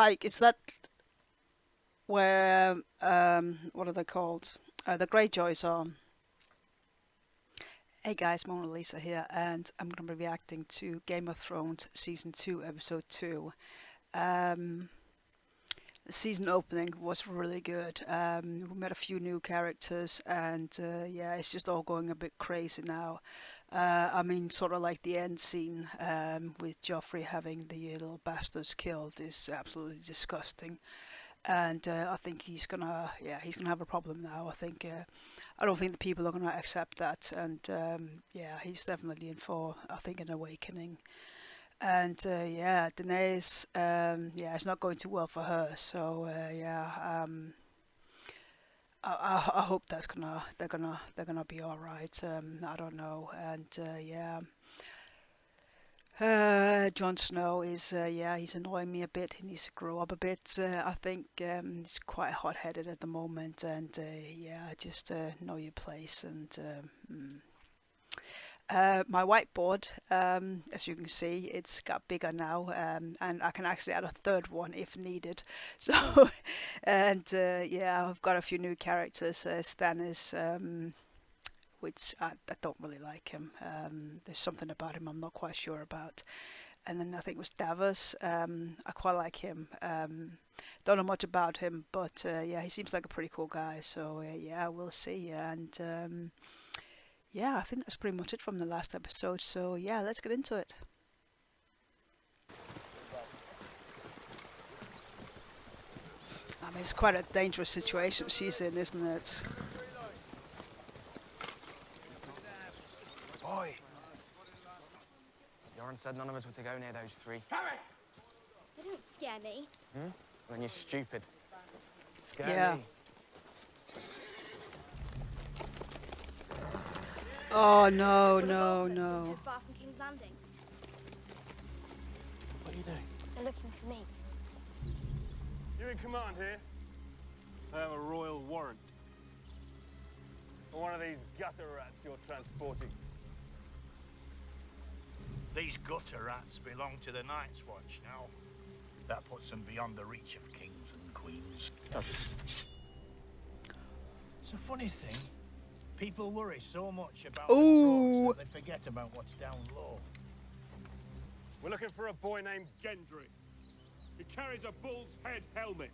Like, is that where what are they called? The Greyjoys are. Hey guys, Mona Lisa here, and I'm going to be reacting to Game of Thrones Season 2, Episode 2. The season opening was really good. We met a few new characters, and yeah, it's just all going a bit crazy now. I mean, sort of like the end scene with Joffrey having the little bastards killed is absolutely disgusting. And I think he's gonna have a problem now. I don't think the people are gonna accept that, and yeah, he's definitely in for, I think, an awakening. And yeah, Daenerys, yeah, it's not going too well for her. So yeah, I hope they're gonna be all right. I don't know, and yeah. Jon Snow is, yeah, he's annoying me a bit. He needs to grow up a bit. I think he's quite hot-headed at the moment, and yeah, just know your place. And my whiteboard, as you can see, it's got bigger now, and I can actually add a third one if needed. So, and yeah, I've got a few new characters. Stannis. Which I don't really like him. There's something about him I'm not quite sure about. And then I think it was Davos. I quite like him. Don't know much about him, but yeah, he seems like a pretty cool guy. So yeah, we'll see. And yeah, I think that's pretty much it from the last episode. So yeah, let's get into it. I mean, it's quite a dangerous situation she's in, isn't it? Boy! Yoren said none of us were to go near those three. Harry! They don't scare me. Then you're stupid. Scare Yeah. me. Oh no, no, no. Far from King's Landing. What are you doing? They're looking for me. You're in command here. I have a royal warrant. For one of these gutter rats you're transporting. These gutter rats belong to the Night's Watch now. That puts them beyond the reach of kings and queens. It's a funny thing. People worry so much about the frogs that they forget about what's down low. We're looking for a boy named Gendry. He carries a bull's head helmet.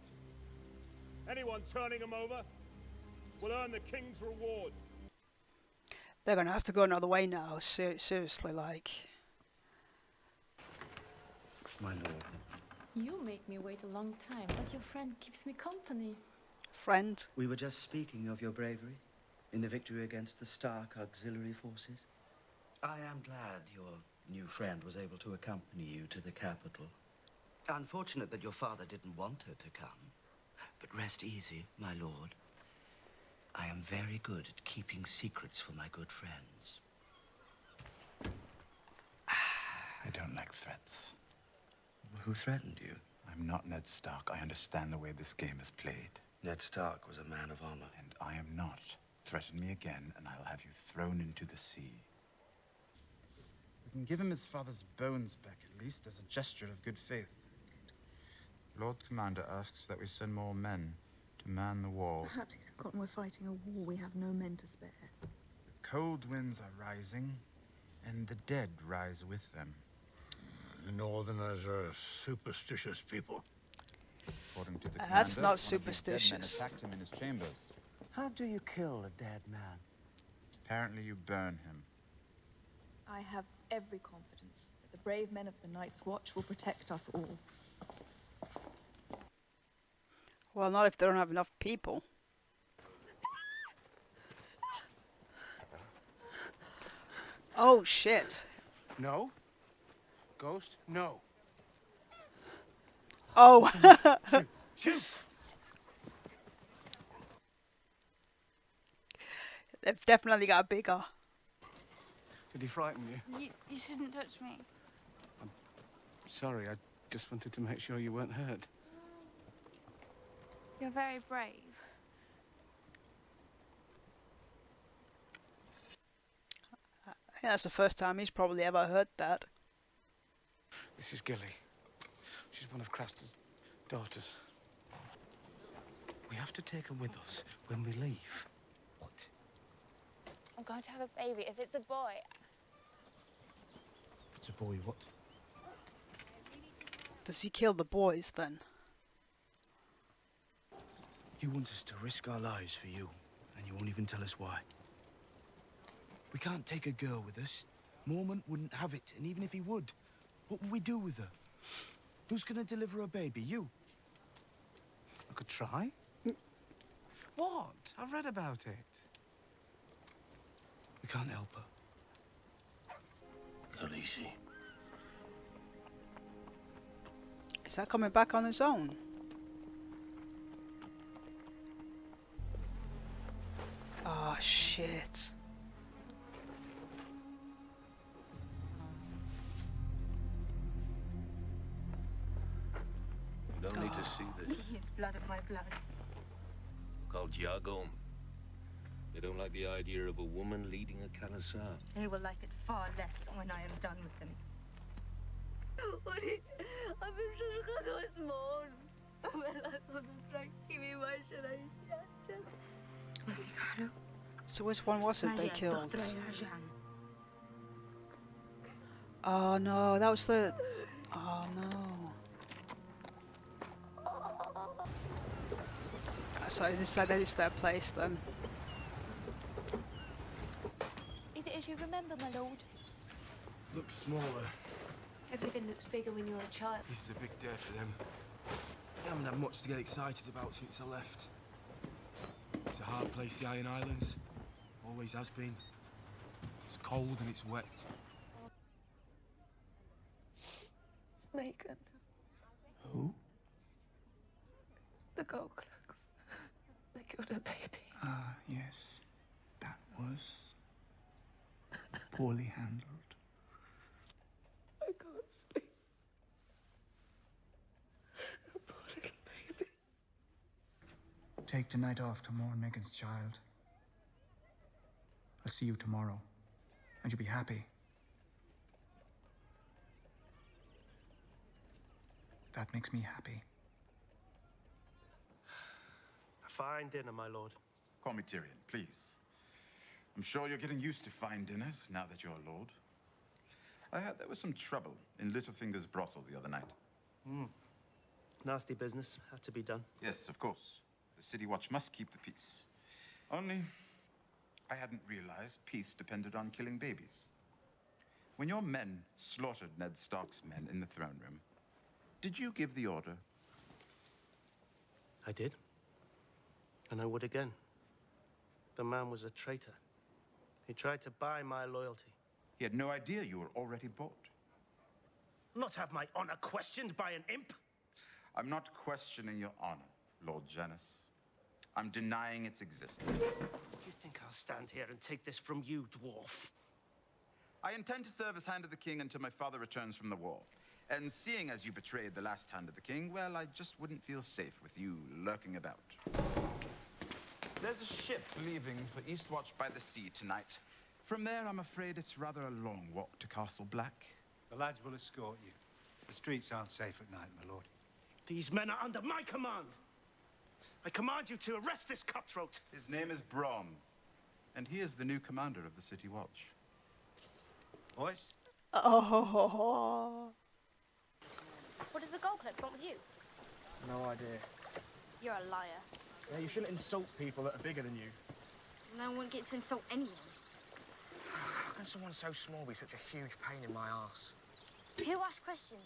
Anyone turning him over will earn the king's reward. They're gonna have to go another way now. Seriously, like. My lord. You make me wait a long time, but your friend keeps me company. Friend? We were just speaking of your bravery in the victory against the Stark auxiliary forces. I am glad your new friend was able to accompany you to the capital. Unfortunate that your father didn't want her to come. But rest easy, my lord. I am very good at keeping secrets for my good friends. I don't like threats. Who threatened you? I'm not Ned Stark. I understand the way this game is played. Ned Stark was a man of honor. And I am not. Threaten me again, and I'll have you thrown into the sea. We can give him his father's bones back, at least, as a gesture of good faith. Lord Commander asks that we send more men to man the wall. Perhaps he's forgotten we're fighting a war we have no men to spare. The cold winds are rising, and the dead rise with them. The Northerners are a superstitious people. According to the That's commander, not one of these dead men superstitious. attacked him in his chambers. How do you kill a dead man? Apparently you burn him. I have every confidence that the brave men of the Night's Watch will protect us all. Well, not if they don't have enough people. Oh shit. No? Ghost? No. Oh. Shoot! They've definitely got bigger. Did he frighten you? You shouldn't touch me. Sorry, I just wanted to make sure you weren't hurt. You're very brave. I think that's the first time he's probably ever heard that. This is Gilly. She's one of Craster's Daughters. We have to take her with us when we leave. What? I'm going to have a baby. If it's a boy, If it's a boy, what? Does he kill the boys then? He wants us to risk our lives for you, and you won't even tell us why. We can't take a girl with us. Mormont wouldn't have it, and even if he would, what would we do with her? Who's gonna deliver a baby? You? I could try. What? I've read about it. We can't help her. Khaleesi. Is that coming back on his own? Oh shit. You don't need to see this. It's blood of my blood. Called Jargon. They don't like the idea of a woman leading a Khalasar. They will like it far less when I am done with them. So which one was it they killed? Oh no, that was the... Oh no. Sorry, that is their place then. is it as you remember, my lord? Looks smaller. Everything looks bigger when you're a child. This is a big day for them. They haven't had much to get excited about since I left. It's a hard place, the Iron Islands. Always has been. It's cold and it's wet. It's Megan. Who? The Gold Clerks. They killed her baby. Ah, yes. That was poorly handled. I can't sleep. Her poor little baby. Take tonight off to mourn Megan's child. I'll see you tomorrow, and you'll be happy. That makes me happy. A fine dinner, my lord. Call me Tyrion, please. I'm sure you're getting used to fine dinners now that you're a lord. I heard there was some trouble in Littlefinger's brothel the other night. Nasty business. Had to be done. Yes, of course. The City Watch must keep the peace. Only, I hadn't realized peace depended on killing babies. When your men slaughtered Ned Stark's men in the throne room, did you give the order? I did. And I would again. The man was a traitor. He tried to buy my loyalty. He had no idea you were already bought. Not have my honor questioned by an imp. I'm not questioning your honor, Lord Janis. I'm denying its existence. You think I'll stand here and take this from you, dwarf? I intend to serve as Hand of the King until my father returns from the war. And seeing as you betrayed the last Hand of the King, well, I just wouldn't feel safe with you lurking about. There's a ship leaving for Eastwatch by the sea tonight. From there, I'm afraid it's rather a long walk to Castle Black. The lads will escort you. The streets aren't safe at night, my lord. These men are under my command. I command you to arrest this cutthroat. His name is Bronn, and he is the new commander of the City Watch. Boys? Oh. What does the Gold Clerks want with you? No idea. You're a liar. Yeah, you shouldn't insult people that are bigger than you. No one gets to insult anyone. How can someone so small be such a huge pain in my arse? Who asked questions?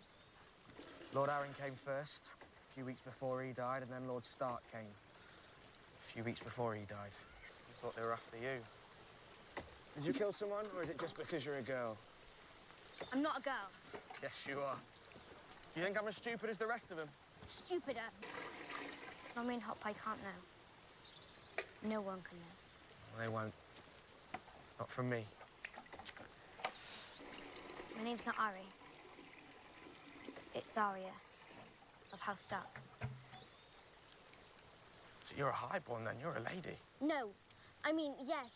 Lord Arryn came first, a few weeks before he died, and then Lord Stark came. A few weeks before he died. I thought they were after you. Did you kill someone, or is it just because you're a girl? I'm not a girl. Yes, you are. Do you think I'm as stupid as the rest of them? Stupider. I mean, Hot Pie can't know. No one can know. Well, they won't. Not from me. My name's not Ari. It's Arya of House Stark. So you're a highborn then? You're a lady? No. I mean, yes.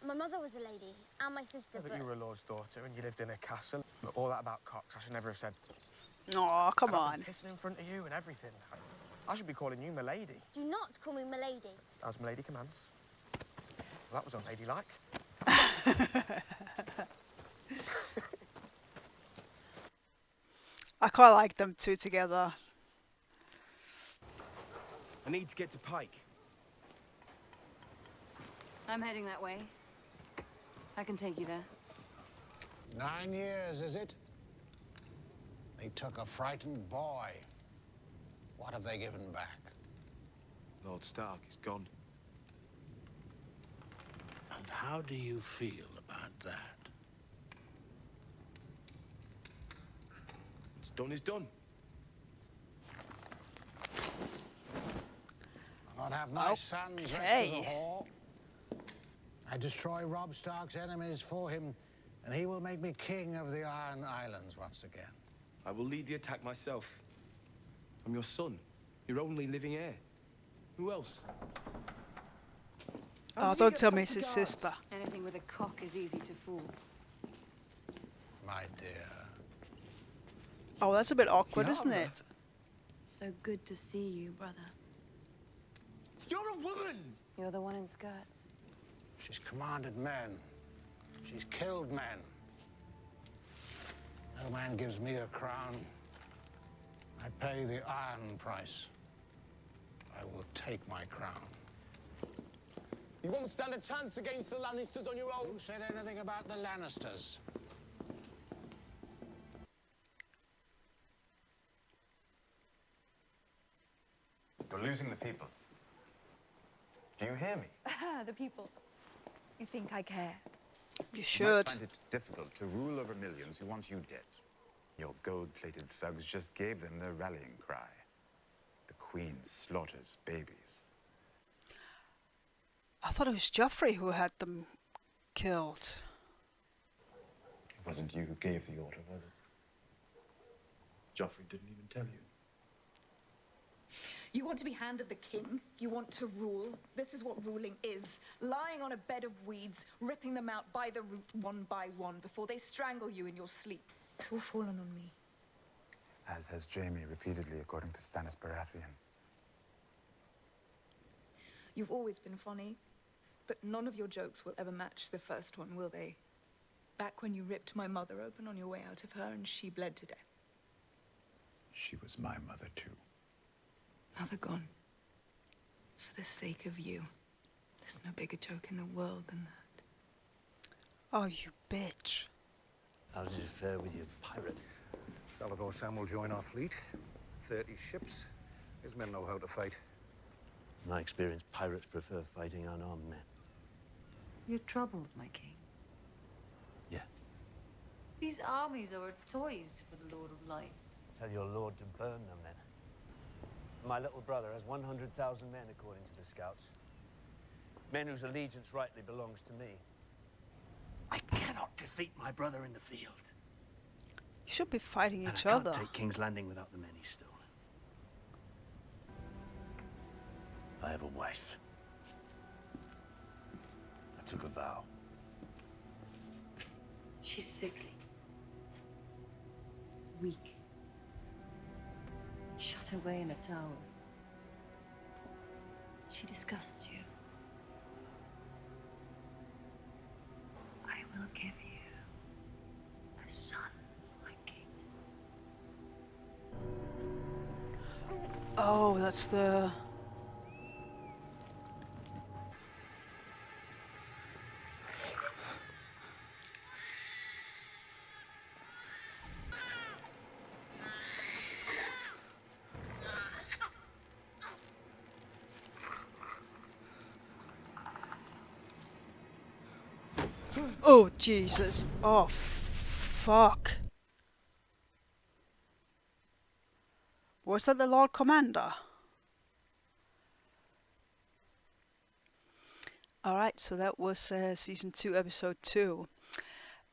My mother was a lady, and my sister, Yeah, but you were a lord's daughter and you lived in a castle. But all that about cocks, I should never have said. Oh, come And I've on. been pissing in front of you and everything. I should be calling you Milady. Do not call me Milady. As Milady commands. Well, that was unladylike. I quite like them two together. I need to get to Pike. I'm heading that way. I can take you there. 9 years, is it? They took a frightened boy. What have they given back? Lord Stark is gone. And how do you feel about that? What's done is done. I'll not have my sons dressed as a whore. I destroy Robb Stark's enemies for him, and he will make me king of the Iron Islands once again. I will lead the attack myself. I'm your son, your only living heir. Who else? Oh, don't tell me it's his sister. Anything with a cock is easy to fool. My dear. Oh, that's a bit awkward, isn't it? So good to see you, brother. You're a woman! You're the one in skirts. She's commanded men. She's killed men. No man gives me a crown. I pay the iron price. I will take my crown. You won't stand a chance against the Lannisters on your own. Who said anything about the Lannisters? You're losing the people. Do you hear me? The people. You think I care? You You should. might find it difficult to rule over millions who want you dead. Your gold-plated thugs just gave them their rallying cry. The Queen slaughters babies. I thought it was Joffrey who had them killed. It wasn't you who gave the order, was it? Joffrey didn't even tell you. You want to be hand of the king? You want to rule? This is what ruling is. Lying on a bed of weeds, ripping them out by the root one by one before they strangle you in your sleep. It's all fallen on me. As has Jaime repeatedly, according to Stannis Baratheon. You've always been funny, but none of your jokes will ever match the first one, will they? Back when you ripped my mother open on your way out of her and she bled to death. She was my mother, too. Mother gone. For the sake of you. There's no bigger joke in the world than that. Oh, you bitch. How does it fare with your pirate? Salvador Sam will join our fleet. 30 ships. His men know how to fight. In my experience, pirates prefer fighting unarmed men. You're troubled, my king. Yeah. These armies are toys for the Lord of Light. Tell your lord to burn them, then. My little brother has 100,000 men, according to the scouts. Men whose allegiance rightly belongs to me. I cannot defeat my brother in the field. You should be fighting And each I can't other. take King's Landing without the men he's stolen. I have a wife. I took a vow. She's sickly. Weak. Shut away in a tower. She disgusts you. I will give you a son, my king. Oh, that's the... Oh, Jesus. Oh, fuck. Was that the Lord Commander? Alright, so that was Season 2, Episode 2.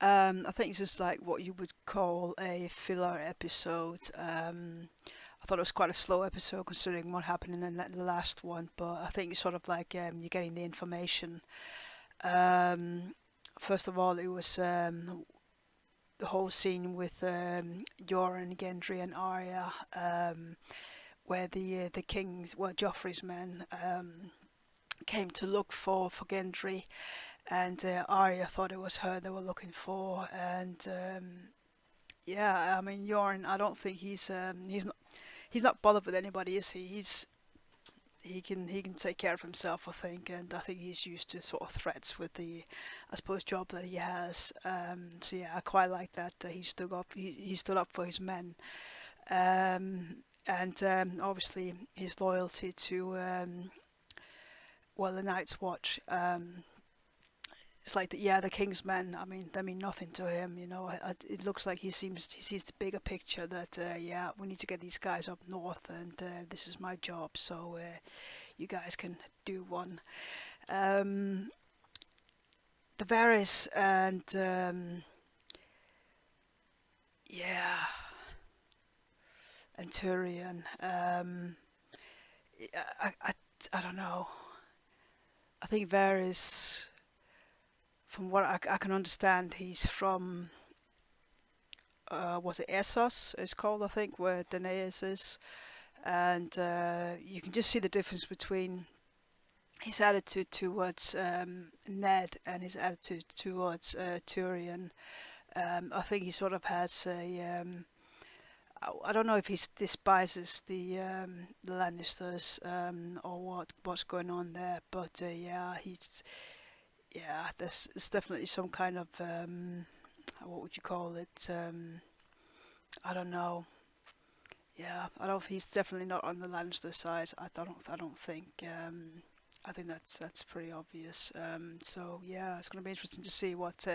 I think it's just like what you would call a filler episode. I thought it was quite a slow episode considering what happened in the last one, but I think it's sort of like you're getting the information. First of all, it was the whole scene with Jorah and Gendry and Arya, where the kings, well, Joffrey's men came to look for Gendry, and Arya thought it was her they were looking for, and yeah, I mean Jorah, I don't think he's not bothered with anybody, is he? He can take care of himself, I think, and I think he's used to sort of threats with the, I suppose, job that he has. So yeah, I quite like that he stood up. He stood up for his men, and obviously his loyalty to well, the Night's Watch. It's like the King's Men. I mean, they mean nothing to him. You know, it looks like he sees the bigger picture that yeah, we need to get these guys up north, and this is my job. So you guys can do one. The Varys and yeah, and Tyrion. I don't know. I think Varys, from what I can understand, he's from, was it Essos, it's called, I think, where Daenerys is. And you can just see the difference between his attitude towards Ned and his attitude towards Tyrion. I think he sort of has a, I don't know if he despises the Lannisters or what's going on there, but yeah, there's definitely some kind of what would you call it? I don't know. Yeah, he's definitely not on the Lannister side. I don't think. I think that's pretty obvious. So yeah, it's going to be interesting to see what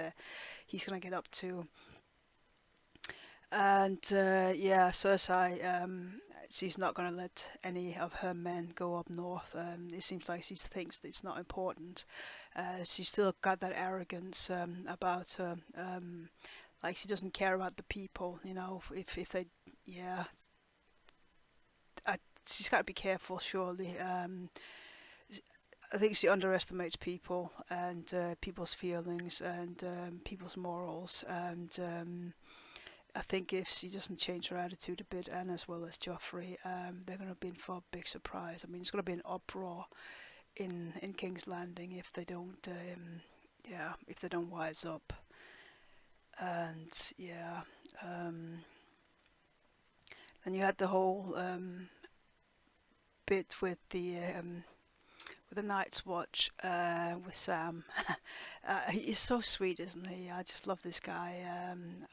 he's going to get up to. And yeah, Cersei, she's not going to let any of her men go up north. It seems like she thinks that it's not important. She's still got that arrogance about her. Like she doesn't care about the people, you know. If they, yeah, she's got to be careful. Surely, I think she underestimates people and people's feelings and people's morals, and I think if she doesn't change her attitude a bit, and as well as Joffrey, they're going to be in for a big surprise. I mean, it's going to be an uproar in King's Landing if they don't, if they don't wise up. And yeah, then you had the whole bit with the Night's Watch with Sam. He's so sweet, isn't he? I just love this guy.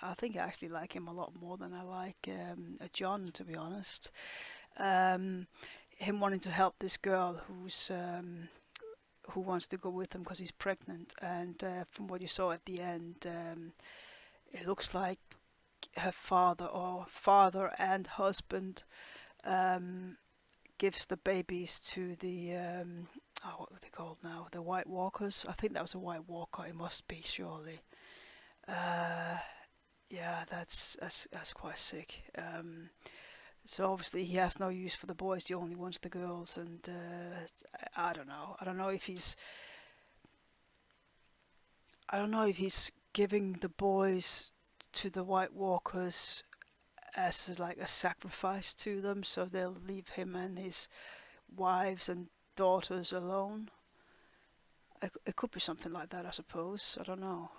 I think I actually like him a lot more than I like Jon, to be honest. Him wanting to help this girl who wants to go with him because he's pregnant, and from what you saw at the end, it looks like her father and husband gives the babies to the what are they called now? The White Walkers. I think that was a White Walker. It must be, surely. Yeah, that's quite sick. So obviously he has no use for the boys. He only wants the girls, and I don't know. I don't know if he's giving the boys to the White Walkers as like a sacrifice to them, so they'll leave him and his wives and daughters alone. It could be something like that, I suppose. I don't know.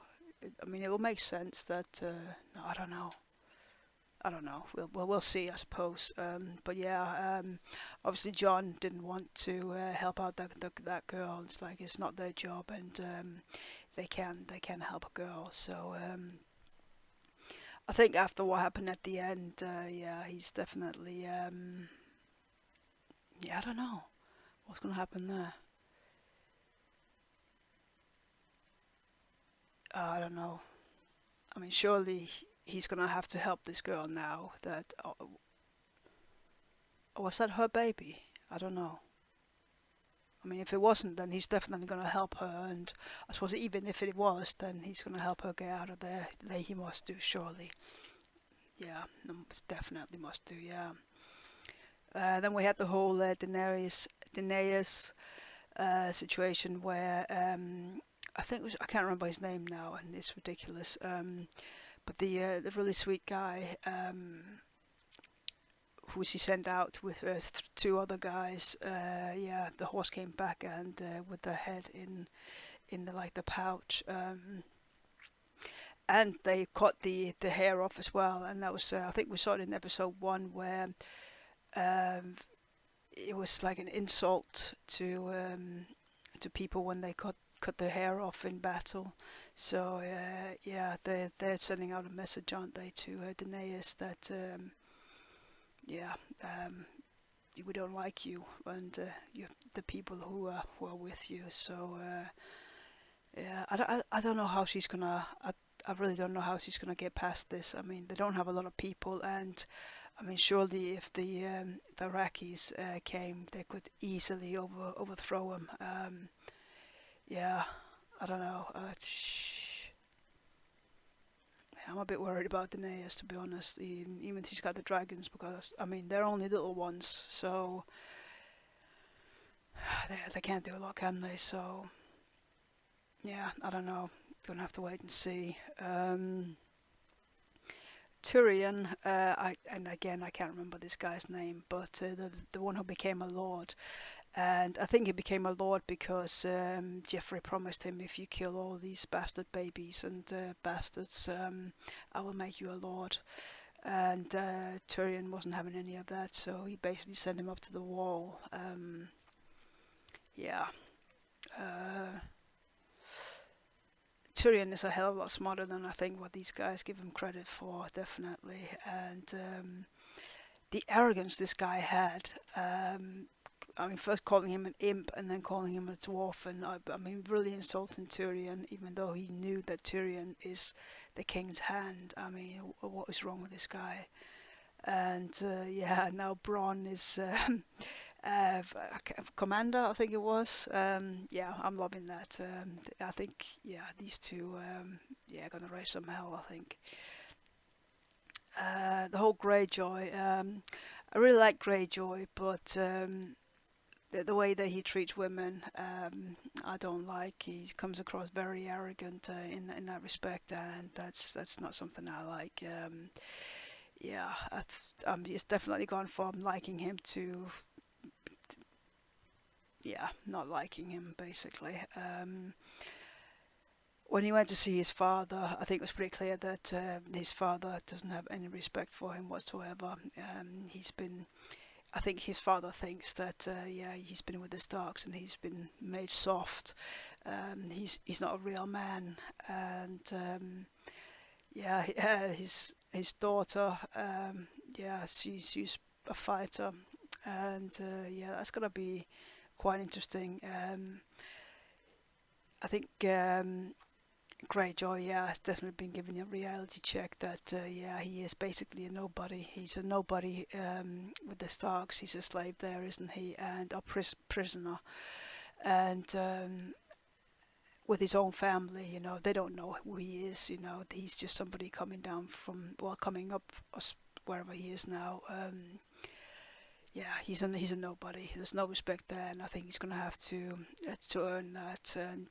I mean, it will make sense that. No, I don't know. We'll see, I suppose. But yeah, obviously Jon didn't want to help out that girl. It's like it's not their job, and they can help a girl. So I think after what happened at the end, yeah, he's definitely yeah, I don't know what's gonna happen there. I don't know. I mean, surely he's gonna have to help this girl now. That was that her baby? I don't know. I mean, if it wasn't, then he's definitely gonna help her, and I suppose even if it was, then he's gonna help her get out of there. He must do, surely. Yeah, definitely must do. Yeah. Then we had the whole Daenerys situation where I think it was, I can't remember his name now, and it's ridiculous. But the really sweet guy who she sent out with two other guys. Yeah, the horse came back and with the head in the pouch. And they cut the hair off as well, and that was I think we saw it in episode 1 where it was like an insult to people when they cut their hair off in battle. So yeah, they're sending out a message, aren't they, to Daenerys that we don't like you and the people who are with you. So yeah, I don't know how she's gonna. I really don't know how she's gonna get past this. I mean, they don't have a lot of people, and I mean, surely if the Iraqis came, they could easily overthrow them. Yeah, I don't know. I'm a bit worried about Daenerys, to be honest. Even if she's got the dragons, because I mean they're only little ones, so they can't do a lot, can they? So yeah, I don't know. Gonna have to wait and see. Tyrion, and again I can't remember this guy's name, but the one who became a lord, and I think he became a lord because Joffrey promised him, if you kill all these bastard babies and bastards, I will make you a lord. And Tyrion wasn't having any of that, so he basically sent him up to the wall. Yeah. Tyrion is a hell of a lot smarter than I think what these guys give him credit for, definitely. And the arrogance this guy had, I mean, first calling him an imp and then calling him a dwarf, and I mean, really insulting Tyrion, even though he knew that Tyrion is the king's hand. I mean, what is wrong with this guy? And yeah, now Bronn is commander, I think it was. Yeah, I'm loving that. I think, yeah, these two, yeah, gonna raise some hell, I think. The whole Greyjoy, I really like Greyjoy, but the way that he treats women, I don't like. He comes across very arrogant in that respect, and that's not something I like. Yeah, it's definitely gone from liking him to yeah, not liking him, basically. When he went to see his father, I think it was pretty clear that his father doesn't have any respect for him whatsoever. I think his father thinks that yeah, he's been with the Starks and he's been made soft. He's not a real man, and yeah, his daughter, yeah, she's a fighter, and yeah, that's gonna be quite interesting. I think Greyjoy, yeah, has definitely been given a reality check that yeah, he is basically a nobody. He's a nobody with the Starks. He's a slave there, isn't he? And a prisoner. And with his own family, you know, they don't know who he is. You know, he's just somebody coming up wherever he is now. Yeah, he's a nobody. There's no respect there, and I think he's gonna have to earn that. And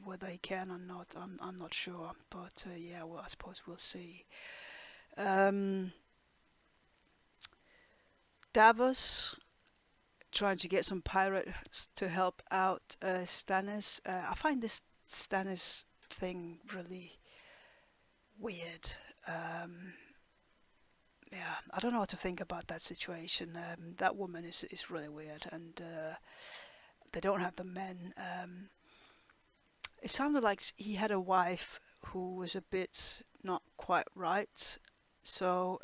whether he can or not, I'm not sure. But yeah, well, I suppose we'll see. Davos trying to get some pirates to help out Stannis. I find this Stannis thing really weird. Yeah, I don't know what to think about that situation. That woman is really weird, and they don't have the men. It sounded like he had a wife who was a bit not quite right, so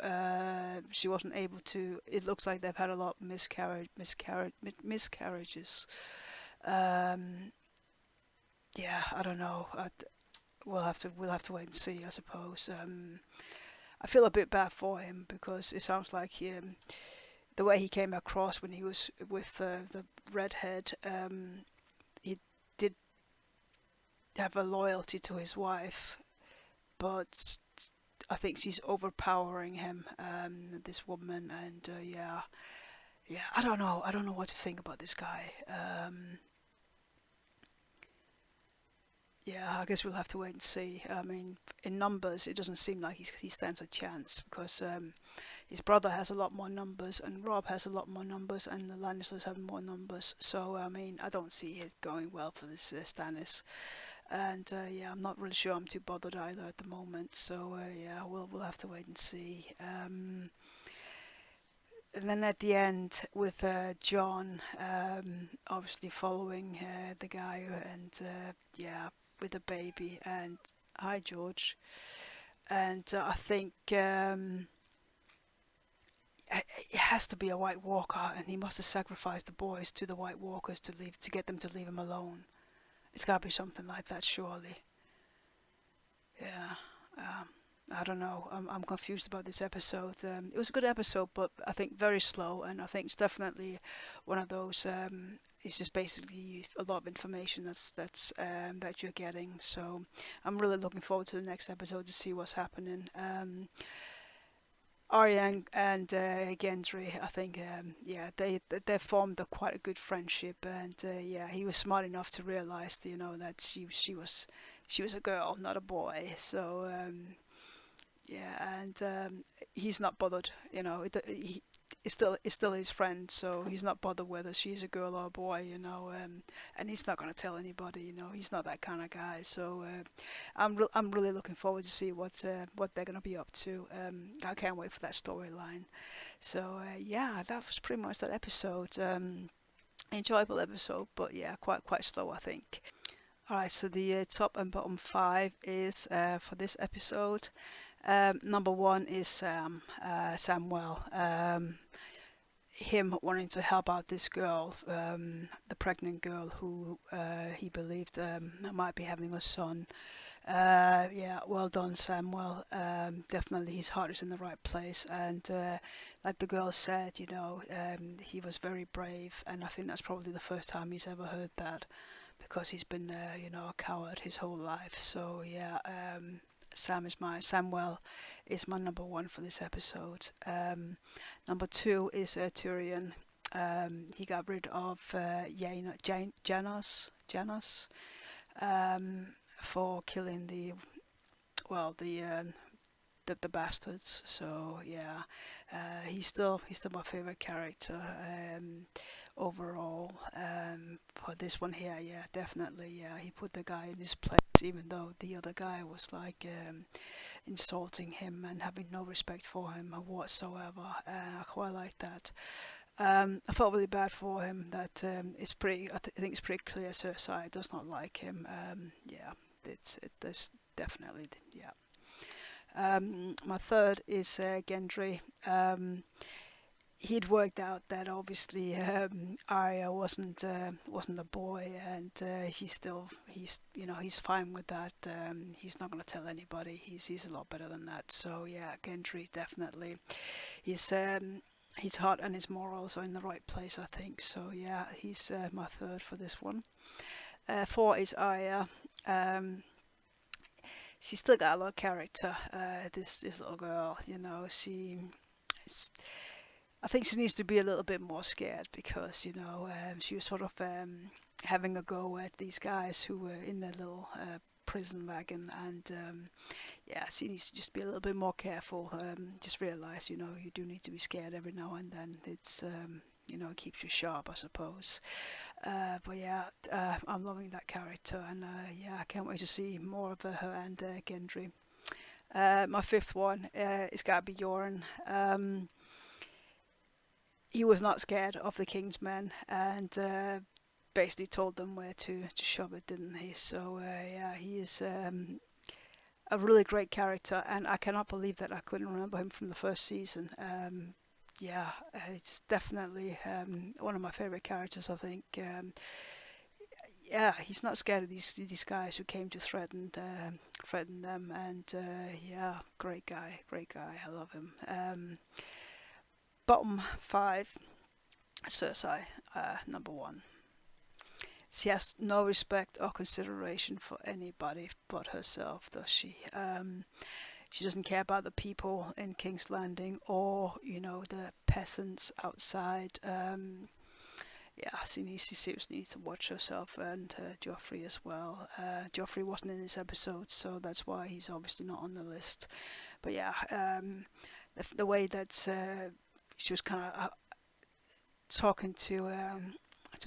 she wasn't able to. It looks like they've had a lot of miscarriages. Yeah, I don't know. We'll have to wait and see, I suppose. I feel a bit bad for him because it sounds like the way he came across when he was with the redhead, he did have a loyalty to his wife, but I think she's overpowering him, this woman, and yeah, I don't know what to think about this guy. Yeah, I guess we'll have to wait and see. I mean, in numbers, it doesn't seem like he stands a chance because his brother has a lot more numbers, and Robb has a lot more numbers, and the Lannisters have more numbers. So, I mean, I don't see it going well for this Stannis. And yeah, I'm not really sure I'm too bothered either at the moment. So yeah, we'll have to wait and see. And then at the end with Jon, obviously following the guy, and yeah, with the baby, and hi George, and I think it has to be a White Walker, and he must have sacrificed the boys to the White Walkers to get them to leave him alone. It's got to be something like that, surely. Yeah. I don't know. I'm confused about this episode. It was a good episode, but I think very slow, and I think it's definitely one of those. It's just basically a lot of information that you're getting. So I'm really looking forward to the next episode to see what's happening. Arya and Gendry, I think, yeah, they formed quite a good friendship, and yeah, he was smart enough to realize, that she was a girl, not a boy. So yeah, and he's not bothered, it's still his friend, so he's not bothered whether she's a girl or a boy, and he's not going to tell anybody, he's not that kind of guy. So I'm really looking forward to see what they're going to be up to. I can't wait for that storyline. So yeah, that was pretty much that episode. Enjoyable episode, but yeah, quite slow, I think. Alright, so the top and bottom 5 is for this episode. Number 1 is Samuel. Him wanting to help out this girl, the pregnant girl who he believed might be having a son. Yeah, well done, Samuel. Definitely his heart is in the right place, and like the girl said, he was very brave, and I think that's probably the first time he's ever heard that, because he's been a coward his whole life. So yeah, Samuel is my number 1 for this episode. Number 2 is Tyrion. He got rid of Janos for killing the bastards. So yeah, he's still my favorite character overall. For this one here, yeah, definitely, yeah, he put the guy in his place, even though the other guy was like insulting him and having no respect for him whatsoever. I quite like that. I felt really bad for him. That it's pretty. I think it's pretty clear Cersei does not like him. Yeah, there's definitely, yeah. My third is Gendry. He'd worked out that obviously Arya wasn't a boy, and he's fine with that. He's not going to tell anybody. He's a lot better than that. So yeah, Gendry definitely. His heart and his morals are in the right place, I think. So yeah, he's my third for this one. 4 is Arya. She's still got a lot of character. This little girl, I think she needs to be a little bit more scared, because she was sort of having a go at these guys who were in their little prison wagon, and yeah, she needs to just be a little bit more careful. Just realize, you do need to be scared every now and then. It's it keeps you sharp, I suppose. But yeah, I'm loving that character, and yeah, I can't wait to see more of her and Gendry. My 5th one is gotta be Jorah. He was not scared of the King's men, and basically told them where to shove it, didn't he? So yeah, he is a really great character, and I cannot believe that I couldn't remember him from the first season. Yeah, it's definitely one of my favorite characters, I think. Yeah, he's not scared of these guys who came to threaten them, and yeah, great guy, I love him. Bottom 5, Cersei, number 1. She has no respect or consideration for anybody but herself, does she? She doesn't care about the people in King's Landing or, the peasants outside. Yeah, she seriously needs to watch herself, and Joffrey as well. Joffrey wasn't in this episode, so that's why he's obviously not on the list. But yeah, the way that she was kind of talking to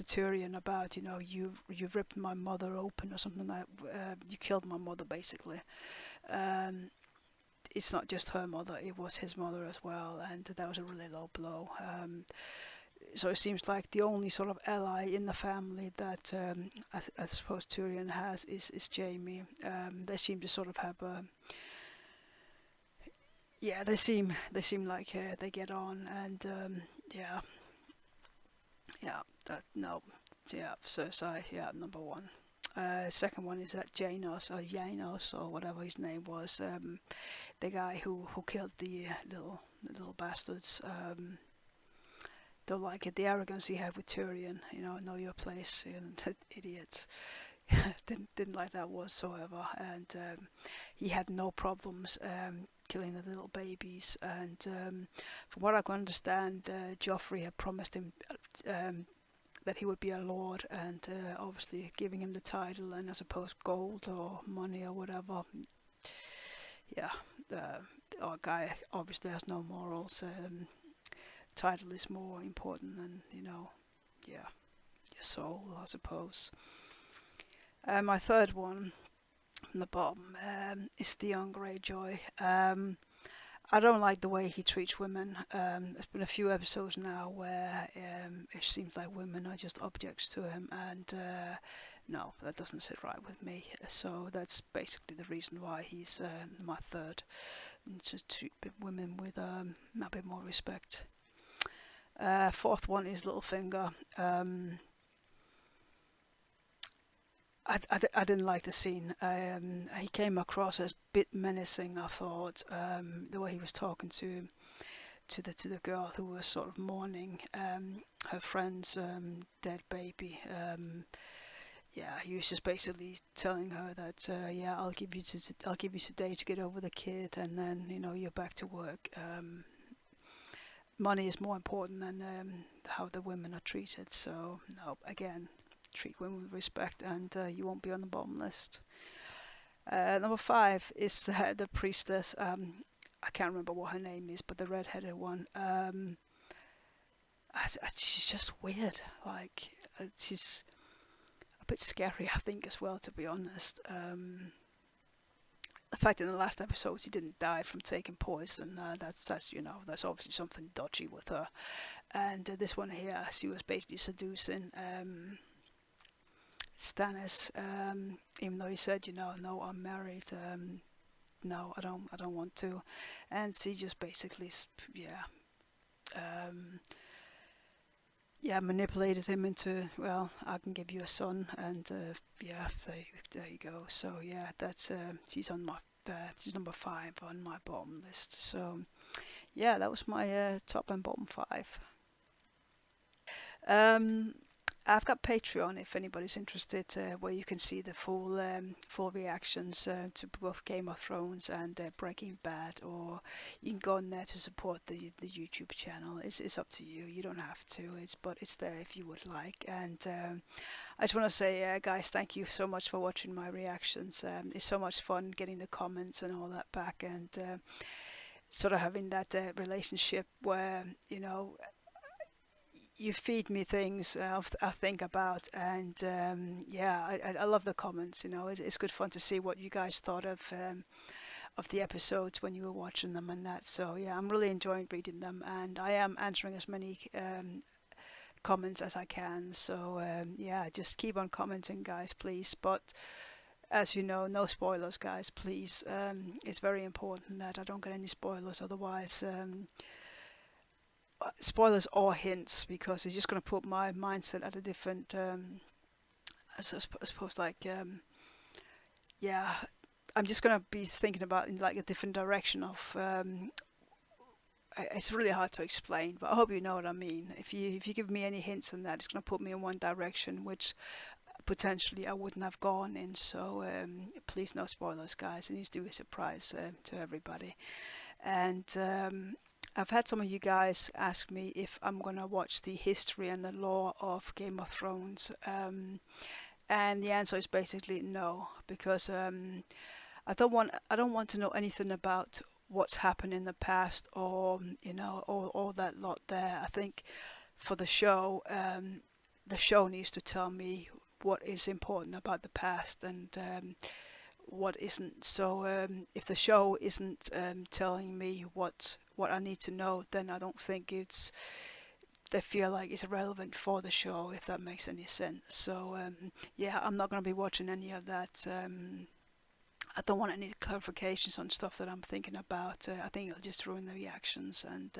Tyrion about, you've ripped my mother open or something like you killed my mother basically. It's not just her mother, it was his mother as well, and that was a really low blow. So it seems like the only sort of ally in the family that I suppose Tyrion has is Jaime. They seem to sort of have they seem like they get on, and Cersei, number one. Second one is that Janos or whatever his name was, the guy who killed the little bastards. Don't like it, the arrogance he had with Tyrion, know your place, that idiot. didn't like that whatsoever, and he had no problems killing the little babies, and from what I can understand, Joffrey had promised him that he would be a lord, and obviously giving him the title and I suppose gold or money or whatever. Our guy obviously has no morals. Title is more important than your soul, I suppose. My third one from the bottom is Theon Greyjoy. I don't like the way he treats women. There's been a few episodes now where it seems like women are just objects to him, and no, that doesn't sit right with me. So that's basically the reason why he's my third. Just treat women with a bit more respect. Fourth one is Littlefinger. I didn't like the scene. He came across as a bit menacing, I thought. The way he was talking to the girl who was sort of mourning her friend's dead baby. He was just basically telling her that I'll give you today to get over the kid, and then you're back to work. Money is more important than how the women are treated. So no, again, treat women with respect, and you won't be on the bottom list. Number 5 is the priestess. I can't remember what her name is, but the red-headed one. She's just weird. Like she's a bit scary, I think, as well. To be honest, the fact in the last episode she didn't die from taking poison, that's obviously something dodgy with her. And this one here, she was basically seducing Stannis, even though he said, no, I'm married, no, I don't want to, and she just basically, manipulated him into, well, I can give you a son, and there you go. So that's she's number 5 on my bottom list. So that was my top and bottom 5. I've got Patreon if anybody's interested, where you can see the full reactions to both Game of Thrones and Breaking Bad, or you can go on there to support the YouTube channel. It's up to you. You don't have to. But it's there if you would like. And I just want to say, guys, thank you so much for watching my reactions. It's so much fun getting the comments and all that back, and sort of having that relationship where you feed me things I think about, and I love the comments. It's good fun to see what you guys thought of the episodes when you were watching them and that. So I'm really enjoying reading them, and I am answering as many comments as I can. So just keep on commenting, guys, please. But as you know, no spoilers, guys, please. It's very important that I don't get any spoilers, otherwise spoilers or hints, because it's just going to put my mindset at a different I suppose, like I'm just going to be thinking about in like a different direction of it's really hard to explain, but I hope you know what I mean. If you give me any hints on that, it's going to put me in one direction which potentially I wouldn't have gone in. So please, no spoilers, guys. It needs to be a surprise to everybody. And I've had some of you guys ask me if I'm gonna watch the history and the lore of Game of Thrones, and the answer is basically no, because I don't want to know anything about what's happened in the past, or all that lot there. I think for the show needs to tell me what is important about the past and what isn't. So if the show isn't telling me what I need to know, then I don't think they feel like it's relevant for the show, if that makes any sense. So yeah, I'm not going to be watching any of that. I don't want any clarifications on stuff that I'm thinking about. I think it'll just ruin the reactions, and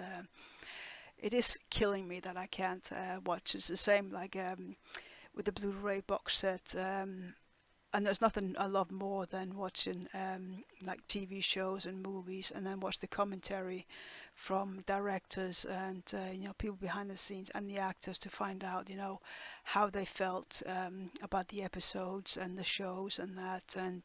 it is killing me that I can't watch. It's the same like with the Blu-ray box set. And there's nothing I love more than watching like TV shows and movies, and then watch the commentary from directors and people behind the scenes and the actors to find out how they felt about the episodes and the shows and that. And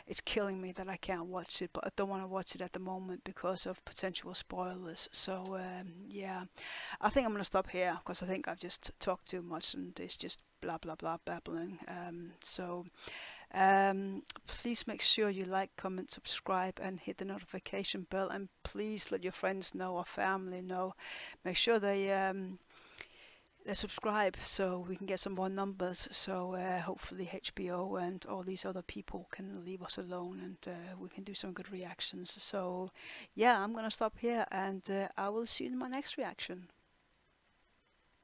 it's killing me that I can't watch it, but I don't want to watch it at the moment because of potential spoilers. So yeah, I think I'm gonna stop here because I think I've just talked too much and it's just blah blah blah babbling. So please make sure you like, comment, subscribe, and hit the notification bell, and please let your friends know or family know. Make sure they subscribe so we can get some more numbers, so hopefully HBO and all these other people can leave us alone, and we can do some good reactions. So yeah, I'm gonna stop here, and I will see you in my next reaction.